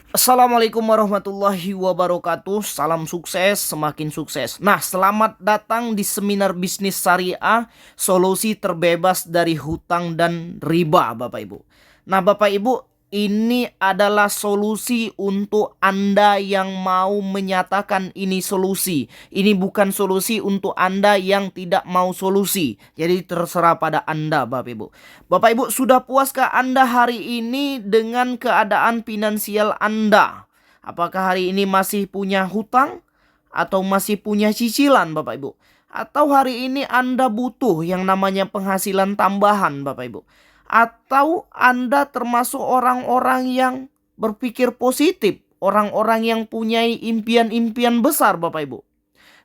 Assalamualaikum warahmatullahi wabarakatuh. Salam sukses, semakin sukses. Nah, selamat datang di seminar bisnis syariah, solusi terbebas dari hutang dan riba, Bapak Ibu. Nah, Bapak Ibu, ini adalah solusi untuk Anda yang mau menyatakan ini solusi. Ini bukan solusi untuk Anda yang tidak mau solusi. Jadi terserah pada Anda, Bapak Ibu. Bapak Ibu, sudah puaskah Anda hari ini dengan keadaan finansial Anda? Apakah hari ini masih punya hutang atau masih punya cicilan, Bapak Ibu? Atau hari ini Anda butuh yang namanya penghasilan tambahan, Bapak Ibu? Atau Anda termasuk orang-orang yang berpikir positif, orang-orang yang punya impian-impian besar, Bapak Ibu?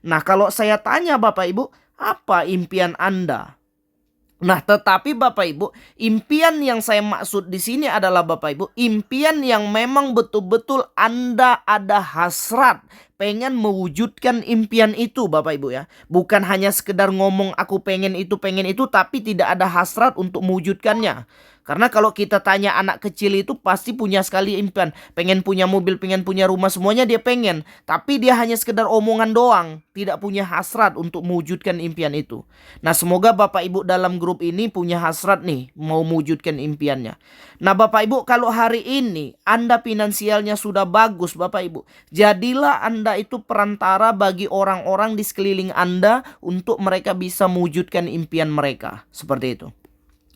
Nah, kalau saya tanya Bapak Ibu, apa impian Anda? Nah, tetapi Bapak Ibu, impian yang saya maksud di sini adalah Bapak Ibu, impian yang memang betul-betul Anda ada hasrat pengen mewujudkan impian itu, Bapak Ibu ya. Bukan hanya sekedar ngomong aku pengen itu, tapi tidak ada hasrat untuk mewujudkannya. Karena kalau kita tanya anak kecil itu pasti punya sekali impian. Pengen punya mobil, pengen punya rumah, semuanya dia pengen. Tapi dia hanya sekedar omongan doang. Tidak punya hasrat untuk mewujudkan impian itu. Nah, semoga Bapak Ibu dalam grup ini punya hasrat nih. Mau mewujudkan impiannya. Nah, Bapak Ibu, kalau hari ini Anda finansialnya sudah bagus, Bapak Ibu. Jadilah Anda itu perantara bagi orang-orang di sekeliling Anda untuk mereka bisa mewujudkan impian mereka. Seperti itu.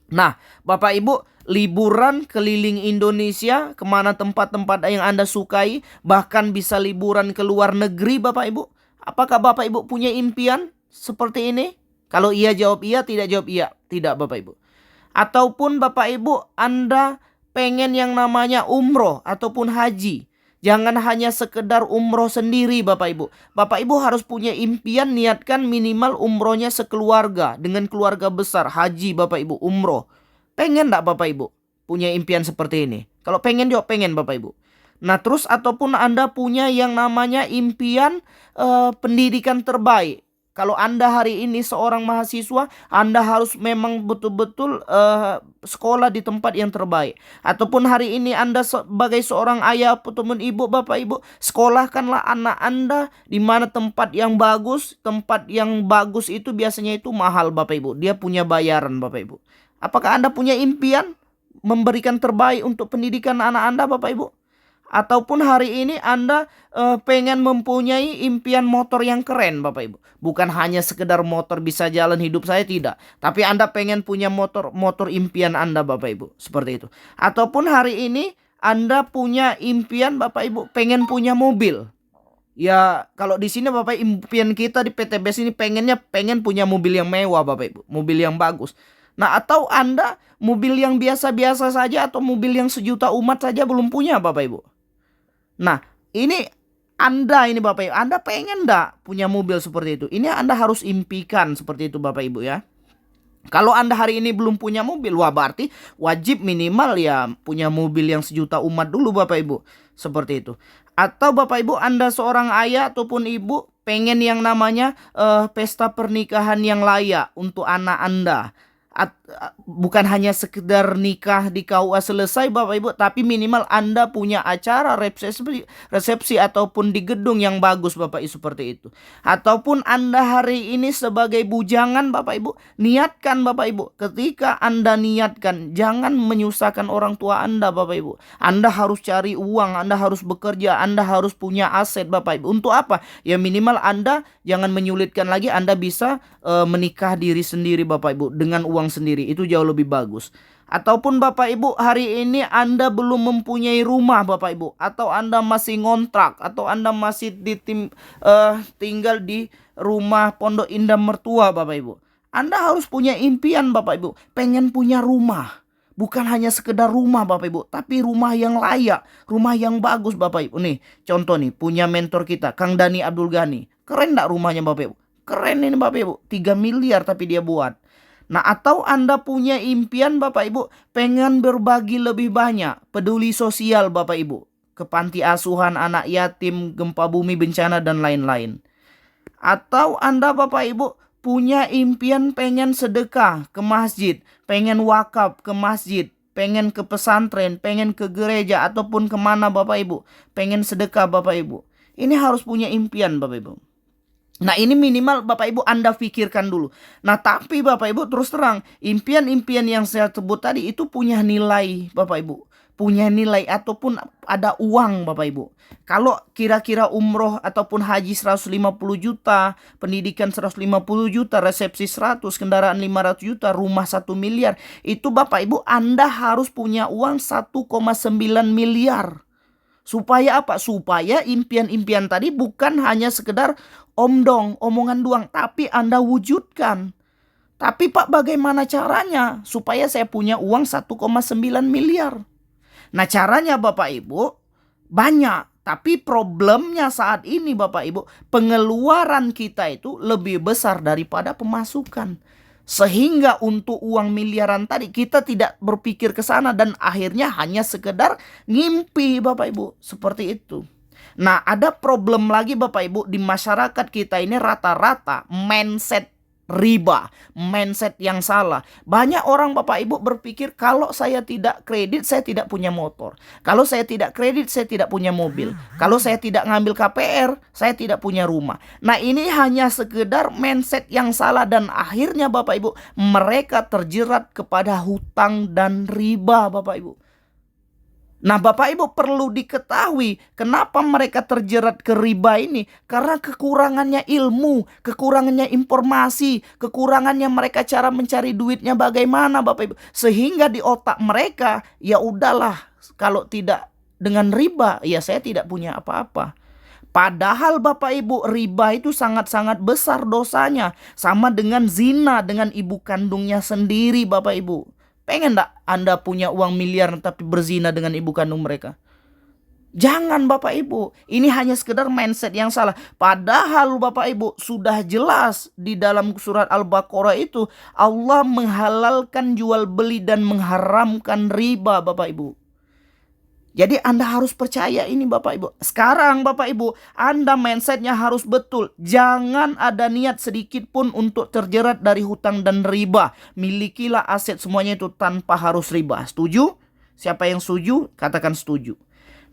Nah, Bapak Ibu, liburan keliling Indonesia, kemana tempat-tempat yang Anda sukai, bahkan bisa liburan ke luar negeri, Bapak Ibu. Apakah Bapak Ibu punya impian seperti ini? Kalau iya jawab iya, tidak jawab iya. Tidak, Bapak Ibu. Ataupun Bapak Ibu, Anda pengen yang namanya umroh ataupun haji. Jangan hanya sekedar umroh sendiri Bapak Ibu. Bapak Ibu harus punya impian, niatkan minimal umrohnya sekeluarga. Dengan keluarga besar, haji Bapak Ibu, umroh. Pengen enggak Bapak Ibu punya impian seperti ini? Kalau pengen jawab pengen Bapak Ibu. Nah, terus ataupun Anda punya yang namanya impian pendidikan terbaik. Kalau Anda hari ini seorang mahasiswa, Anda harus memang betul-betul sekolah di tempat yang terbaik. Ataupun hari ini Anda sebagai seorang ayah ataupun ibu, Bapak Ibu, sekolahkanlah anak Anda di mana tempat yang bagus. Tempat yang bagus itu biasanya itu mahal, Bapak Ibu. Dia punya bayaran, Bapak Ibu. Apakah Anda punya impian memberikan terbaik untuk pendidikan anak Anda, Bapak Ibu? Ataupun hari ini Anda pengen mempunyai impian motor yang keren, Bapak Ibu. Bukan hanya sekedar motor bisa jalan hidup saya, tidak. Tapi Anda pengen punya motor impian Anda, Bapak Ibu. Seperti itu. Ataupun hari ini Anda punya impian, Bapak Ibu, pengen punya mobil. Ya, kalau di sini Bapak, impian kita di PTBS ini pengen punya mobil yang mewah, Bapak Ibu. Mobil yang bagus. Nah, atau Anda mobil yang biasa-biasa saja atau mobil yang sejuta umat saja belum punya, Bapak Ibu. Nah, ini Anda ini Bapak Ibu, Anda pengen enggak punya mobil seperti itu? Ini Anda harus impikan seperti itu Bapak Ibu ya. Kalau Anda hari ini belum punya mobil, wah berarti wajib minimal ya punya mobil yang sejuta umat dulu Bapak Ibu. Seperti itu. Atau Bapak Ibu Anda seorang ayah ataupun ibu pengen yang namanya pesta pernikahan yang layak untuk anak Anda. Bukan hanya sekedar nikah di KUA selesai Bapak Ibu, tapi minimal Anda punya acara resepsi ataupun di gedung yang bagus Bapak Ibu, seperti itu. Ataupun Anda hari ini sebagai bujangan Bapak Ibu, niatkan Bapak Ibu, ketika Anda niatkan jangan menyusahkan orang tua Anda Bapak Ibu. Anda harus cari uang, Anda harus bekerja, Anda harus punya aset Bapak Ibu. Untuk apa? Ya minimal Anda jangan menyulitkan lagi, Anda bisa menikah diri sendiri Bapak Ibu dengan uang sendiri, itu jauh lebih bagus. Ataupun Bapak Ibu hari ini Anda belum mempunyai rumah Bapak Ibu, atau Anda masih ngontrak, atau Anda masih tinggal di rumah Pondok Indah mertua Bapak Ibu. Anda harus punya impian Bapak Ibu, pengen punya rumah. Bukan hanya sekedar rumah Bapak Ibu, tapi rumah yang layak, rumah yang bagus Bapak Ibu. Nih, contoh nih, punya mentor kita, Kang Dani Abdul Ghani. Keren enggak rumahnya Bapak Ibu? Keren ini Bapak Ibu, 3 miliar tapi dia buat. Nah, atau Anda punya impian Bapak Ibu, pengen berbagi lebih banyak, peduli sosial Bapak Ibu, ke panti asuhan, anak yatim, gempa bumi, bencana, dan lain-lain. Atau Anda Bapak Ibu punya impian pengen sedekah ke masjid, pengen wakaf ke masjid, pengen ke pesantren, pengen ke gereja, ataupun kemana Bapak Ibu, pengen sedekah Bapak Ibu. Ini harus punya impian Bapak Ibu. Nah ini minimal Bapak Ibu Anda pikirkan dulu. Nah tapi Bapak Ibu terus terang, impian-impian yang saya sebut tadi itu punya nilai Bapak Ibu. Punya nilai ataupun ada uang Bapak Ibu. Kalau kira-kira umroh ataupun haji 150 juta, pendidikan 150 juta, resepsi 100, kendaraan 500 juta, rumah 1 miliar. Itu Bapak Ibu Anda harus punya uang 1,9 miliar. Supaya apa? Supaya impian-impian tadi bukan hanya sekedar omdong, omongan doang, tapi Anda wujudkan. Tapi Pak bagaimana caranya supaya saya punya uang 1,9 miliar? Nah caranya Bapak Ibu banyak. Tapi problemnya saat ini Bapak Ibu, pengeluaran kita itu lebih besar daripada pemasukan. Sehingga untuk uang miliaran tadi kita tidak berpikir ke sana dan akhirnya hanya sekedar ngimpi Bapak Ibu. Seperti itu. Nah ada problem lagi Bapak Ibu di masyarakat kita ini rata-rata mindset riba, mindset yang salah. Banyak orang Bapak Ibu berpikir kalau saya tidak kredit saya tidak punya motor. Kalau saya tidak kredit saya tidak punya mobil. Kalau saya tidak ngambil KPR saya tidak punya rumah. Nah ini hanya sekedar mindset yang salah dan akhirnya Bapak Ibu mereka terjerat kepada hutang dan riba Bapak Ibu. Nah Bapak Ibu perlu diketahui kenapa mereka terjerat ke riba ini. Karena kekurangannya ilmu, kekurangannya informasi, kekurangannya mereka cara mencari duitnya bagaimana Bapak Ibu. Sehingga di otak mereka ya udahlah kalau tidak dengan riba ya saya tidak punya apa-apa. Padahal Bapak Ibu riba itu sangat-sangat besar dosanya. Sama dengan zina dengan ibu kandungnya sendiri Bapak Ibu. Pengen enggak Anda punya uang miliar tapi berzina dengan ibu kandung mereka? Jangan Bapak Ibu. Ini hanya sekedar mindset yang salah. Padahal Bapak Ibu sudah jelas di dalam surat Al-Baqarah itu Allah menghalalkan jual beli dan mengharamkan riba Bapak Ibu. Jadi Anda harus percaya ini Bapak Ibu. Sekarang Bapak Ibu Anda mindsetnya harus betul. Jangan ada niat sedikit pun untuk terjerat dari hutang dan riba. Milikilah aset semuanya itu tanpa harus riba. Setuju? Siapa yang setuju? Katakan setuju.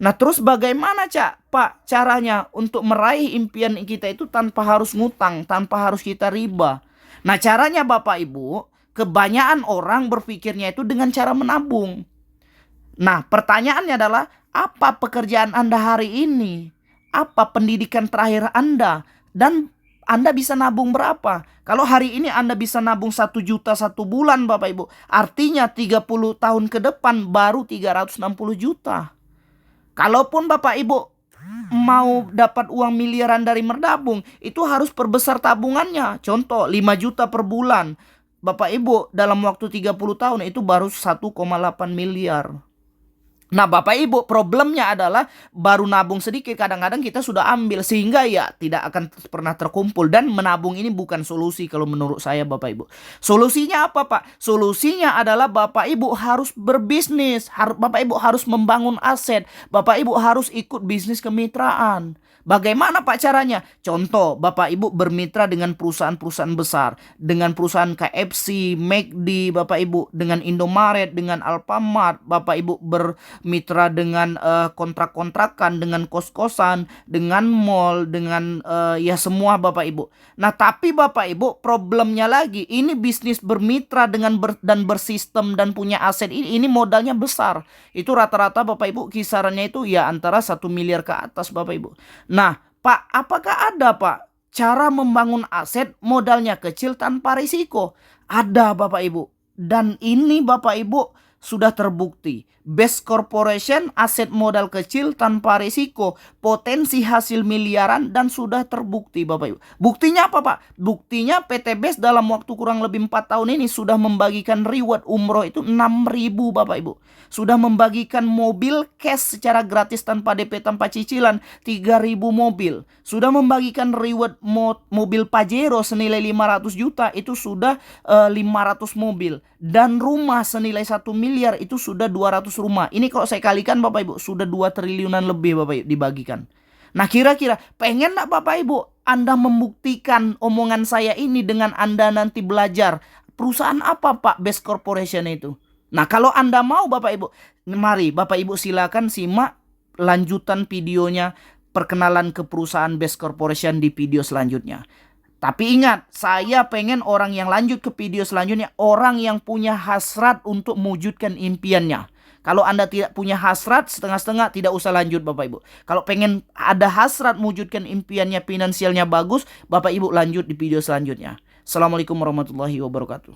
Nah terus bagaimana Pak caranya untuk meraih impian kita itu tanpa harus ngutang, tanpa harus kita riba? Nah caranya Bapak Ibu, kebanyakan orang berpikirnya itu dengan cara menabung. Nah pertanyaannya adalah apa pekerjaan Anda hari ini? Apa pendidikan terakhir Anda? Dan Anda bisa nabung berapa? Kalau hari ini Anda bisa nabung 1 juta 1 bulan Bapak Ibu. Artinya 30 tahun ke depan baru 360 juta. Kalaupun Bapak Ibu mau dapat uang miliaran dari menabung, itu harus perbesar tabungannya. Contoh 5 juta per bulan. Bapak Ibu dalam waktu 30 tahun itu baru 1,8 miliar. Nah Bapak Ibu problemnya adalah baru nabung sedikit kadang-kadang kita sudah ambil sehingga ya tidak akan pernah terkumpul. Dan menabung ini bukan solusi kalau menurut saya Bapak Ibu. Solusinya apa Pak? Solusinya adalah Bapak Ibu harus berbisnis. Bapak Ibu harus membangun aset. Bapak Ibu harus ikut bisnis kemitraan. Bagaimana Pak caranya? Contoh, Bapak Ibu bermitra dengan perusahaan-perusahaan besar. Dengan perusahaan KFC, McD, Bapak Ibu. Dengan Indomaret, dengan Alfamart. Bapak Ibu bermitra dengan kontrak-kontrakan, dengan kos-kosan, dengan mall, dengan ya semua Bapak Ibu. Nah tapi Bapak Ibu problemnya lagi. Ini bisnis bermitra dengan dan bersistem dan punya aset ini modalnya besar. Itu rata-rata Bapak Ibu kisarannya itu ya antara 1 miliar ke atas Bapak Ibu. Nah Pak, apakah ada Pak cara membangun aset modalnya kecil tanpa risiko? Ada Bapak Ibu. Dan ini Bapak Ibu sudah terbukti. Best Corporation aset modal kecil tanpa risiko. Potensi hasil miliaran dan sudah terbukti Bapak Ibu. Buktinya apa Pak? Buktinya PT BES dalam waktu kurang lebih 4 tahun ini sudah membagikan reward umroh itu 6.000 Bapak Ibu. Sudah membagikan mobil cash secara gratis tanpa DP tanpa cicilan 3.000 mobil. Sudah membagikan reward mobil Pajero senilai 500 juta itu sudah 500 mobil. Dan rumah senilai 1 miliar itu sudah 200 rumah. Ini kalau saya kalikan Bapak Ibu sudah 2 triliunan lebih Bapak Ibu dibagikan. Nah kira-kira pengen gak Bapak Ibu Anda membuktikan omongan saya ini dengan Anda nanti belajar perusahaan apa Pak Best Corporation itu? Nah, kalau Anda mau Bapak Ibu, mari Bapak Ibu silakan simak lanjutan videonya perkenalan ke perusahaan Best Corporation di video selanjutnya. Tapi ingat, saya pengen orang yang lanjut ke video selanjutnya, orang yang punya hasrat untuk mewujudkan impiannya. Kalau Anda tidak punya hasrat, setengah-setengah, tidak usah lanjut Bapak Ibu. Kalau pengen ada hasrat mewujudkan impiannya, finansialnya bagus, Bapak Ibu lanjut di video selanjutnya. Assalamualaikum warahmatullahi wabarakatuh.